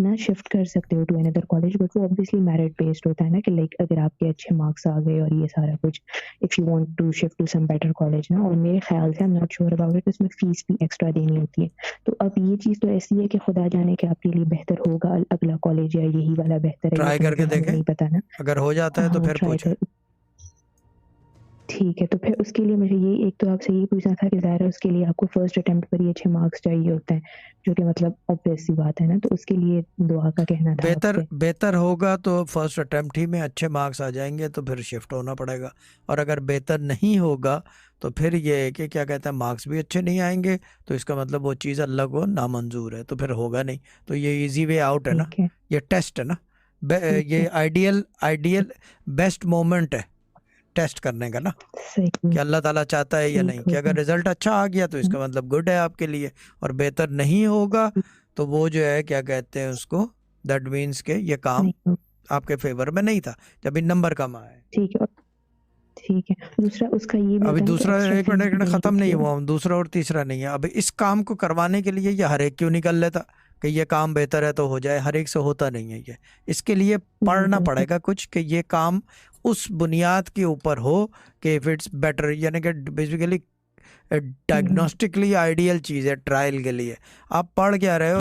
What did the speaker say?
ना शिफ्ट कर सकते हो टू अनदर कॉलेज, बट वो ऑब्वियसली मेरिट बेस्ड होता है ना कि लाइक अगर आपके अच्छे मार्क्स आ गए और ये सारा कुछ, if you want to shift to some better college ना, और मेरे ख्याल से I am not sure about it, उसमें फीस भी एक्स्ट्रा देनी होती है। तो अब ये चीज़ तो ऐसी है कि खुदा जाने कि आपके लिए बेहतर होगा अगला कॉलेज या यही वाला बेहतर है, ये ट्राई तो करके मतलब हमें देखें, नहीं पता ना। अगर हो जाता है तो हाँ, फिर ट्राई पूछें। कर, ठीक है। तो फिर उसके लिए मुझे ये एक तो आपसे ये पूछना था कि ज़ाहिर है उसके लिए आपको फर्स्ट अटेम्प्ट पर ही अच्छे मार्क्स चाहिए होते हैं, जो कि मतलब ऑब्वियस सी बात है ना, तो उसके लिए दुआ का कहना था बेहतर आपसे। बेहतर होगा तो फर्स्ट अटेम्प्ट ही में अच्छे मार्क्स आ जाएंगे तो फिर शिफ्ट होना पड़ेगा। और अगर बेहतर नहीं होगा तो फिर ये है कि क्या कहते हैं, मार्क्स भी अच्छे नहीं आएंगे तो इसका मतलब वो चीज़ अल्लाह को नामंजूर है, तो फिर होगा नहीं। तो ये इजी वे आउट है ना, ठीक है, ये टेस्ट है ना, ठीक ये है, आइडियल आइडियल बेस्ट मोमेंट है टेस्ट करने का ना, सही कि अल्लाह ताला चाहता है या ठीक नहीं, कि होगा। अगर रिजल्ट अच्छा आ गया तो इसका मतलब गुड है आपके लिए, और बेहतर नहीं होगा तो वो जो है क्या कहते हैं उसको, दैट मीन्स के ये काम नहीं हो, आपके फेवर में नहीं था जब इन नंबर कम आए। ठीक है, और ठीक है। दूसरा उसका ये भी अभी होता है ना कि दूसरा, एक्स्ट्रा एक फीस मिनट भी देनी ख़त्म होती नहीं है। हुआ, हम दूसरा और तीसरा नहीं है। अब इस काम को करवाने के लिए ये हर एक क्यों निकल लेता कि ये काम बेहतर है तो हो जाए, हर एक से होता नहीं है ये। इसके लिए नहीं पढ़ना होता। पड़ेगा कुछ, कि ये काम उस बुनियाद के ऊपर हो कि इफ़ इट्स बेटर, यानी कि बेसिकली हम्म। डायग्नोस्टिकली आइडियल चीज़ है ट्रायल के लिए। आप पढ़ क्या रहे हो?